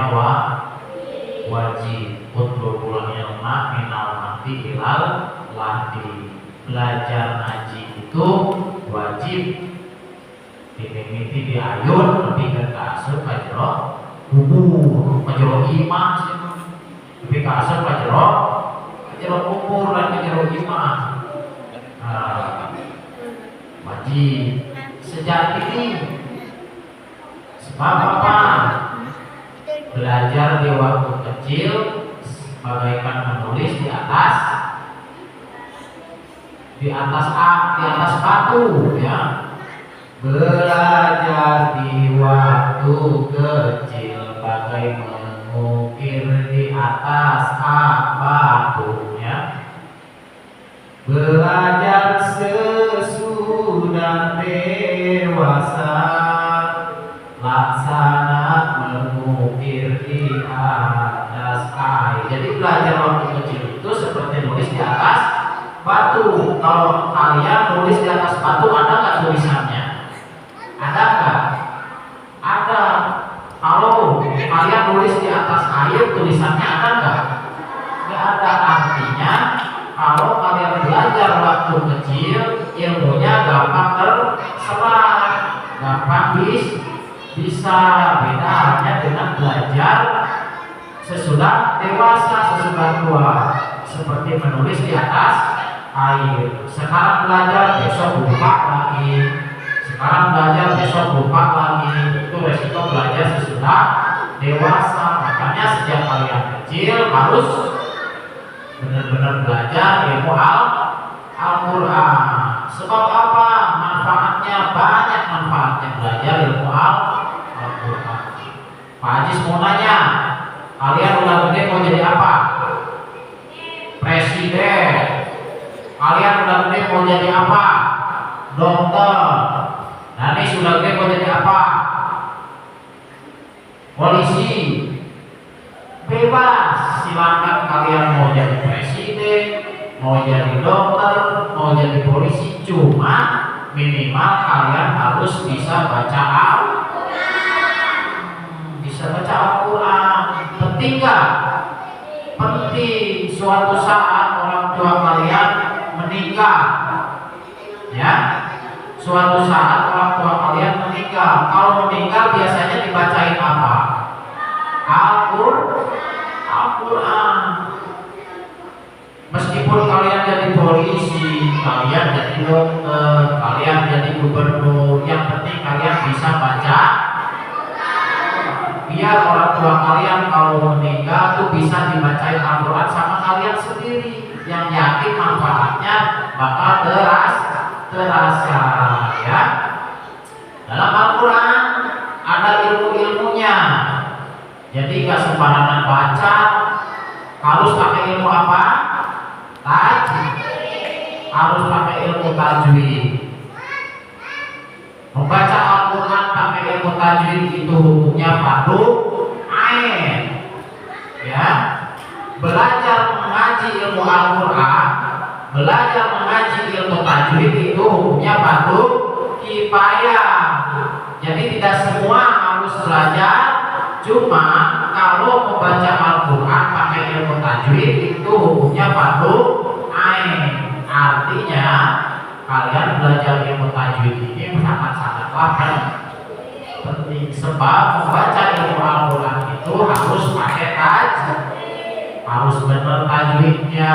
hukumnya wajib. Utlubul ilma minal mahdi ilal lahdi. Belajar ngaji itu wajib. Dimimiti di ayun lebih ke kasur pajero kubur, pajero imah sih. Lebih kasur pajero kubur dan pajero imah. Wajib. Sejak ini sebab apa? Belajar di waktu kecil bagaikan menulis di atas batu, ya. Belajar di waktu kecil bagai mengukir di atas batu, ya. Belajar sesudah dewasa laksana mengukir di atas air. Jadi belajar waktu kecil itu seperti nulis di atas batu. Kalau kalian nulis di atas batu, ada nggak tulisannya? Ada nggak? Ada. Kalau kalian nulis di atas air, tulisannya ada nggak? Nggak ada. Artinya kalau kalian belajar waktu kecil, ilmunya gampang terserap, gampang bisa. Beda halnya dengan belajar sesudah dewasa, sesudah tua, seperti menulis di atas air. Sekarang belajar, besok lupa lagi. Sekarang belajar, besok lupa lagi. Itu resiko belajar sesudah dewasa. Makanya sejak kalian kecil harus benar-benar belajar ilmu Al-Quran. Sebab apa? Manfaatnya banyak, manfaatnya belajar ilmu Al-Quran. Pak Haji mau nanya, kalian udah gede mau jadi apa? Presiden. Kalian udah gede mau jadi apa? Dokter. Nanti sudah gede mau jadi apa? Polisi. Bebas, silakan kalian mau jadi presiden, mau jadi dokter, mau jadi polisi, cuma minimal kalian harus bisa baca Al-Quran. Penting nggak? Penting. Suatu saat orang tua kalian meninggal, ya. Suatu saat orang tua kalian meninggal. Kalau meninggal biasanya dibacain apa? Al-Quran. Meskipun kalian jadi polisi, kalian jadi dokter, kalian jadi gubernur, yang penting kalian bisa baca. Biar orang tua kalian kalau meninggal tuh bisa dibacain Al-Quran sama kalian sendiri, yang yakin manfaatnya bakal terasa, ya. Dalam Al-Quran ada ilmu-ilmunya. Jadi gak sembarangan baca. Harus pakai ilmu apa? Tajwid. Harus pakai ilmu tajwid. Membaca Al-Quran pakai ilmu tajwid itu hukumnya fardu ain. Ya. Belajar mengaji ilmu Al-Quran, belajar mengaji ilmu tajwid itu hukumnya fardu kifayah. Jadi tidak semua harus belajar. Cuma kalau membaca Al-Quran pakai ilmu tajwid itu hukumnya fardu ain. Artinya kalian belajar ilmu tajwid ini sangat-sangatlah penting. Sebab membaca ilmu Al-Quran itu harus pakai tajwid, harus benar tajwidnya,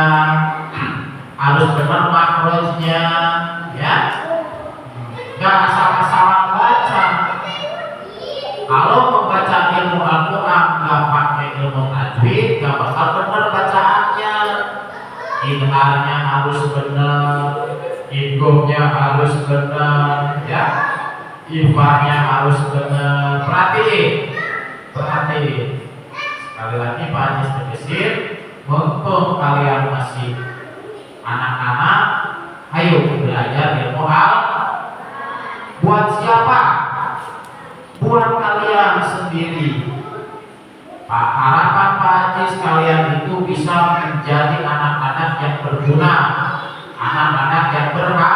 harus benar makrojnya, ya. Gak asal-asalan baca. Kalau membaca ilmu Al-Quran gak pakai ilmu tajwid, gak bakal benar bacaannya. Idharnya harus benar, idghomnya harus benar, ya. Ifahnya harus benar. Perhatiin. Sekali lagi Pak Haji Spesifik, untuk kalian masih anak-anak, ayo belajar ilmu Al-Quran. Buat siapa? Buat kalian sendiri. Harapan Pak Haji sekalian itu bisa menjadi anak-anak yang berguna, anak-anak yang berharga,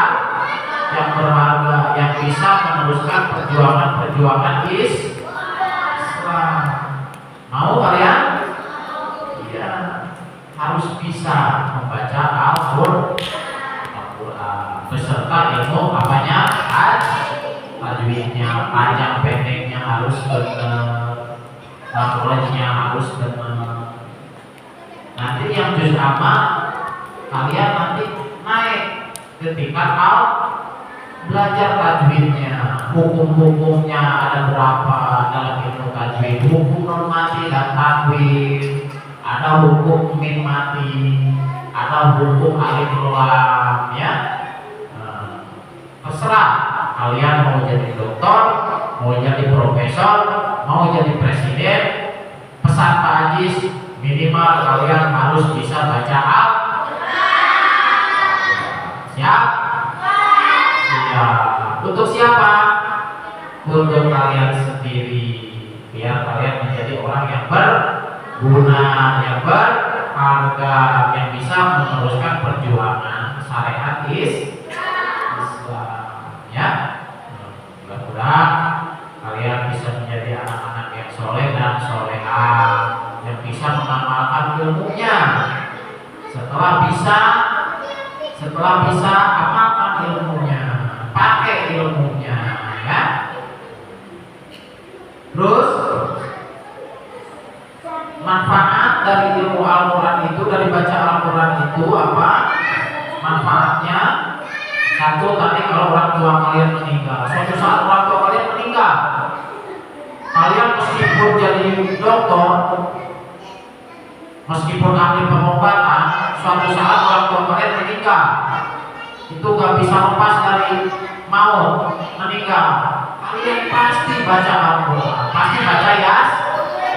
yang bisa meneruskan perjuangan Islam. Mau knowledge-nya harus benar. Nanti yang juz amma kalian nanti naik ketika kau belajar tajwidnya, hukum-hukumnya ada berapa dalam ilmu tajwid, hukum nun mati dan tajwid, ada hukum min mati, ada hukum alif lam, ya. Terserah kalian mau jadi dokter, mau jadi profesor, mau jadi presiden. Pesan Pak Ajis, minimal kalian harus bisa baca siap? Siap. Untuk siapa? Untuk kalian sendiri, biar kalian menjadi orang yang berguna, yang berharga, yang bisa meneruskan perjuangan syariat Islam, ya. Mudah-mudahan kalian bisa menjadi anak-anak yang soleh dan solehah, yang bisa mengamalkan ilmunya. Setelah bisa amalkan ilmunya, pakai ilmunya, ya. Terus manfaat dari ilmu Al-Quran itu, dari baca Al-Quran itu apa manfaatnya? Satu, tadi kalau orang tua kalian meninggal, suatu saat orang tua kalian meninggal, kalian meskipun jadi dokter, meskipun ahli pengobatan, suatu saat orang tua kalian meninggal, itu gak bisa lepas dari maut, meninggal. Kalian pasti baca Al-Quran, pasti baca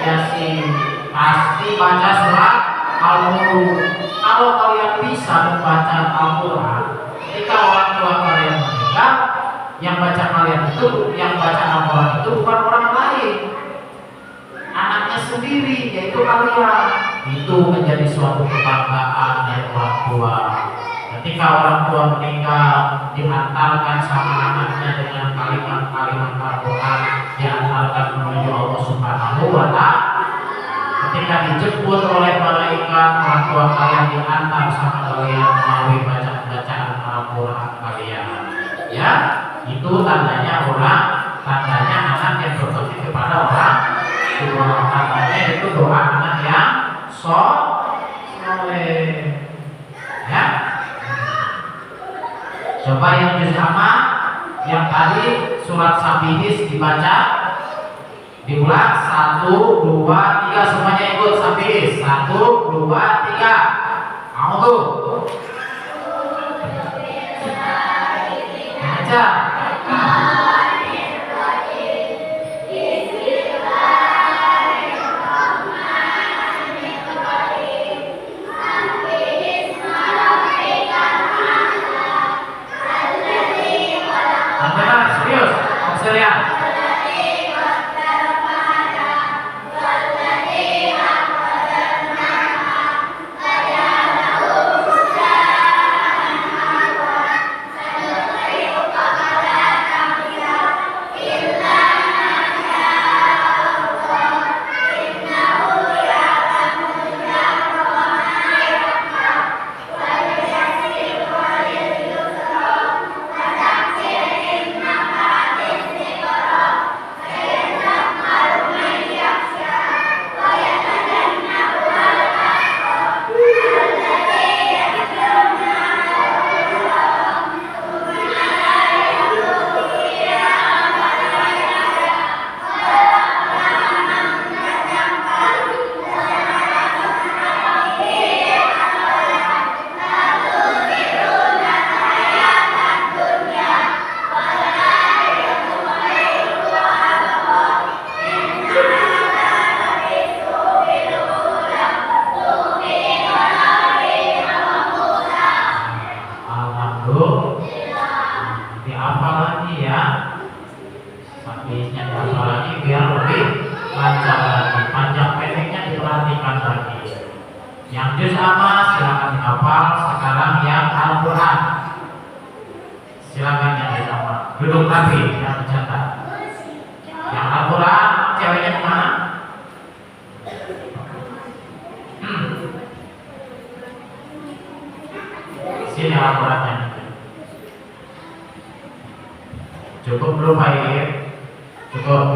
Yasin, pasti baca surat Al-Mulk. Kalau kalian bisa membaca Al-Quran, ketika orang tua kalian meninggal, yang baca Al-Quran itu bukan orang lain, anaknya sendiri, yaitu kalian. Itu menjadi suatu kebanggaan dari orang tua. Ketika orang tua meninggal, diantarkan sama anaknya dengan kalimat-kalimat Al-Quran, diantarkan menuju Allah Subhanahu wa Ta'ala. Ketika dijemput oleh malaikat, orang tua kalian diantar sama kalian melalui bacaan Al-Quran kalian. Ya, itu tandanya anak yang berbakti kepada orang tua. Tandanya itu doa anak yang soleh. Ya. Coba yang juz amma, yang tadi surat Sabihis dibaca, diulang 1, 2, 3, semuanya ikut Sabihis. 1, 2, 3. A'udzu. Baca. Serius, sekalian. Yang juz amma silakan dihafal. Sekarang yang Al-Quran, silakan yang juz amma duduk rapi, yang mencatat. Yang Al-Quran ceweknya kemana? Sini Al-Qurannya. Cukup belum Pak? Cukup.